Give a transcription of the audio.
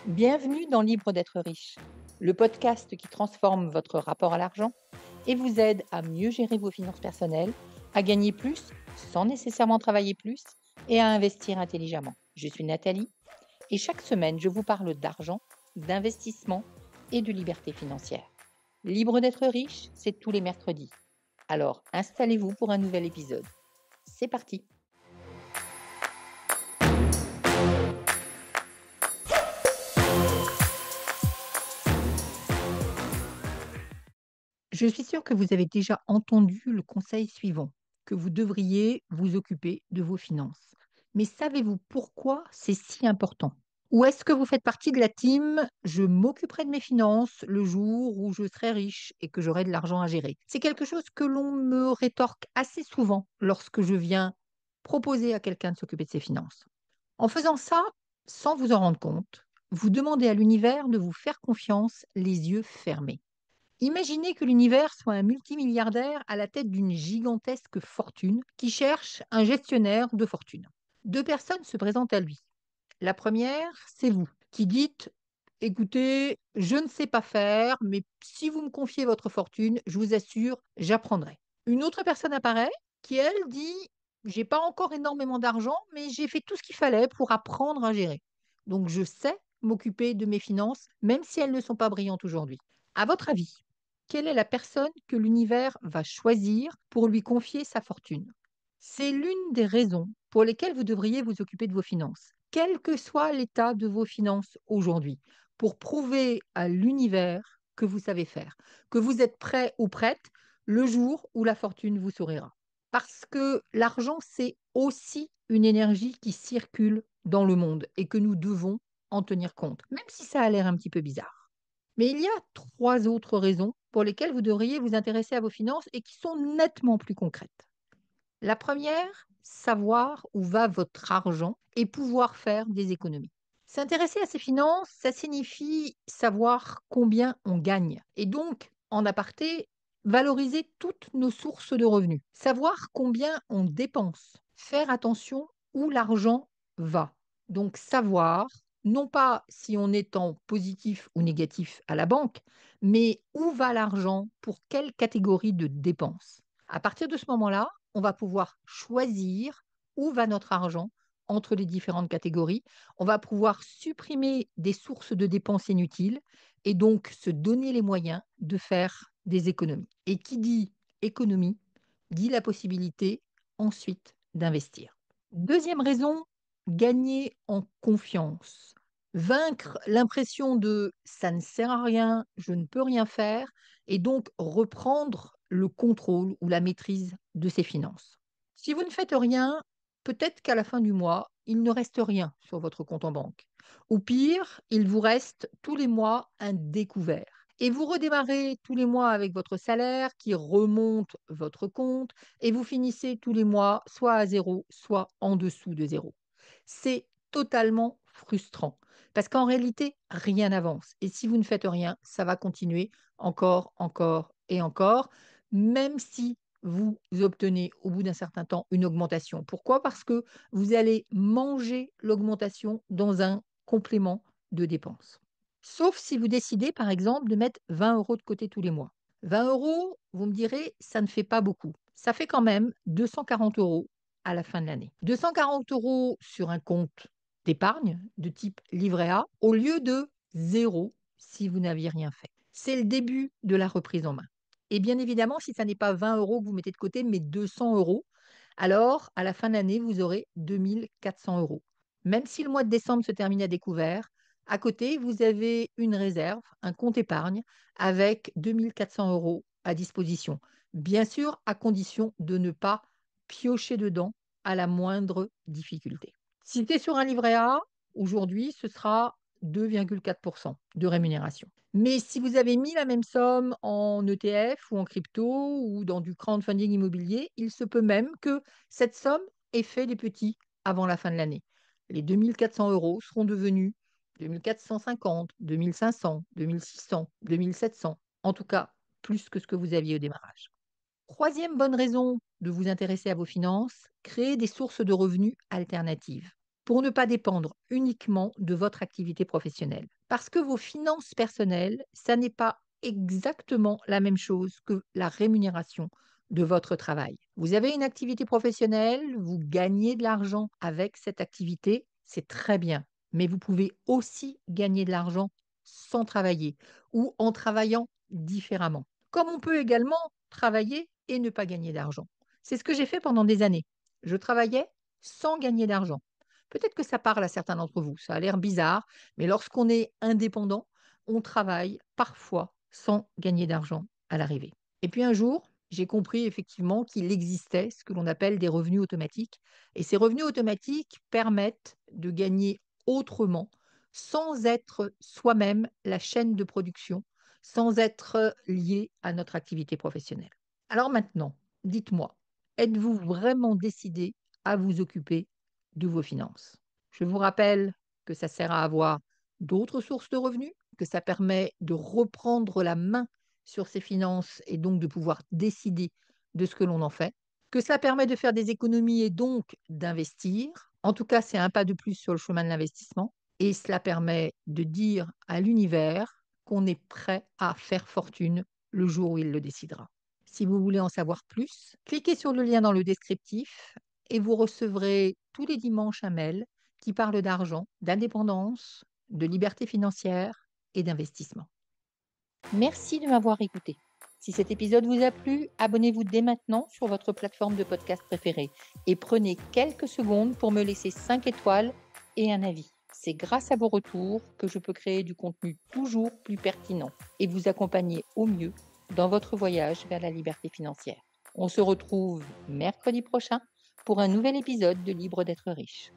Bienvenue dans Libre d'être riche, le podcast qui transforme votre rapport à l'argent et vous aide à mieux gérer vos finances personnelles, à gagner plus sans nécessairement travailler plus et à investir intelligemment. Je suis Nathalie et chaque semaine, je vous parle d'argent, d'investissement et de liberté financière. Libre d'être riche, c'est tous les mercredis. Alors, installez-vous pour un nouvel épisode. C'est parti! Je suis sûre que vous avez déjà entendu le conseil suivant, que vous devriez vous occuper de vos finances. Mais savez-vous pourquoi c'est si important? Ou est-ce que vous faites partie de la team «je m'occuperai de mes finances le jour où je serai riche et que j'aurai de l'argent à gérer»? C'est quelque chose que l'on me rétorque assez souvent lorsque je viens proposer à quelqu'un de s'occuper de ses finances. En faisant ça, sans vous en rendre compte, vous demandez à l'univers de vous faire confiance les yeux fermés. Imaginez que l'univers soit un multimilliardaire à la tête d'une gigantesque fortune qui cherche un gestionnaire de fortune. Deux personnes se présentent à lui. La première, c'est vous, qui dites: écoutez, je ne sais pas faire, mais si vous me confiez votre fortune, je vous assure, j'apprendrai. Une autre personne apparaît qui, elle, dit: j'ai pas encore énormément d'argent, mais j'ai fait tout ce qu'il fallait pour apprendre à gérer. Donc je sais m'occuper de mes finances, même si elles ne sont pas brillantes aujourd'hui. À votre avis, quelle est la personne que l'univers va choisir pour lui confier sa fortune? C'est l'une des raisons pour lesquelles vous devriez vous occuper de vos finances, quel que soit l'état de vos finances aujourd'hui, pour prouver à l'univers que vous savez faire, que vous êtes prêt ou prête le jour où la fortune vous sourira. Parce que l'argent, c'est aussi une énergie qui circule dans le monde et que nous devons en tenir compte, même si ça a l'air un petit peu bizarre. Mais il y a trois autres raisons pour lesquelles vous devriez vous intéresser à vos finances et qui sont nettement plus concrètes. La première, savoir où va votre argent et pouvoir faire des économies. S'intéresser à ses finances, ça signifie savoir combien on gagne et donc, en aparté, valoriser toutes nos sources de revenus, savoir combien on dépense, faire attention où l'argent va. Donc savoir non pas si on est en positif ou négatif à la banque, mais où va l'argent pour quelle catégorie de dépenses. À partir de ce moment-là, on va pouvoir choisir où va notre argent entre les différentes catégories. On va pouvoir supprimer des sources de dépenses inutiles et donc se donner les moyens de faire des économies. Et qui dit économie dit la possibilité ensuite d'investir. Deuxième raison, gagner en confiance. Vaincre l'impression de ça ne sert à rien, je ne peux rien faire, et donc reprendre le contrôle ou la maîtrise de ses finances. Si vous ne faites rien, peut-être qu'à la fin du mois, il ne reste rien sur votre compte en banque. Ou pire, il vous reste tous les mois un découvert. Et vous redémarrez tous les mois avec votre salaire qui remonte votre compte et vous finissez tous les mois soit à zéro, soit en dessous de zéro. C'est totalement frustrant parce qu'en réalité, rien n'avance. Et si vous ne faites rien, ça va continuer encore, encore et encore, même si vous obtenez au bout d'un certain temps une augmentation. Pourquoi? Parce que vous allez manger l'augmentation dans un complément de dépenses. Sauf si vous décidez, par exemple, de mettre 20 euros de côté tous les mois. 20 euros, vous me direz, ça ne fait pas beaucoup. Ça fait quand même 240 euros à la fin de l'année. 240 euros sur un compte d'épargne de type livret A au lieu de zéro si vous n'aviez rien fait. C'est le début de la reprise en main. Et bien évidemment, si ça n'est pas 20 euros que vous mettez de côté, mais 200 euros, alors à la fin de l'année, vous aurez 2400 euros. Même si le mois de décembre se termine à découvert, à côté, vous avez une réserve, un compte épargne avec 2400 euros à disposition. Bien sûr, à condition de ne pas piocher dedans à la moindre difficulté. Si tu es sur un livret A, aujourd'hui, ce sera 2,4% de rémunération. Mais si vous avez mis la même somme en ETF ou en crypto ou dans du crowdfunding immobilier, il se peut même que cette somme ait fait des petits avant la fin de l'année. Les 2400 euros seront devenus 2450, 2500, 2600, 2700, en tout cas plus que ce que vous aviez au démarrage. Troisième bonne raison de vous intéresser à vos finances, créer des sources de revenus alternatives. pour ne pas dépendre uniquement de votre activité professionnelle. Parce que vos finances personnelles, ça n'est pas exactement la même chose que la rémunération de votre travail. Vous avez une activité professionnelle, vous gagnez de l'argent avec cette activité, c'est très bien. Mais vous pouvez aussi gagner de l'argent sans travailler ou en travaillant différemment. Comme on peut également travailler et ne pas gagner d'argent. C'est ce que j'ai fait pendant des années. Je travaillais sans gagner d'argent. Peut-être que ça parle à certains d'entre vous, ça a l'air bizarre, mais lorsqu'on est indépendant, on travaille parfois sans gagner d'argent à l'arrivée. Et puis un jour, j'ai compris effectivement qu'il existait ce que l'on appelle des revenus automatiques. Et ces revenus automatiques permettent de gagner autrement, sans être soi-même la chaîne de production, sans être lié à notre activité professionnelle. Alors maintenant, dites-moi, êtes-vous vraiment décidé à vous occuper de vos finances? Je vous rappelle que ça sert à avoir d'autres sources de revenus, que ça permet de reprendre la main sur ses finances et donc de pouvoir décider de ce que l'on en fait, que ça permet de faire des économies et donc d'investir. En tout cas, c'est un pas de plus sur le chemin de l'investissement et cela permet de dire à l'univers qu'on est prêt à faire fortune le jour où il le décidera. Si vous voulez en savoir plus, cliquez sur le lien dans le descriptif et vous recevrez tous les dimanches un mail qui parle d'argent, d'indépendance, de liberté financière et d'investissement. Merci de m'avoir écouté. Si cet épisode vous a plu, abonnez-vous dès maintenant sur votre plateforme de podcast préférée et prenez quelques secondes pour me laisser 5 étoiles et un avis. C'est grâce à vos retours que je peux créer du contenu toujours plus pertinent et vous accompagner au mieux dans votre voyage vers la liberté financière. On se retrouve mercredi prochain pour un nouvel épisode de Libre d'être riche.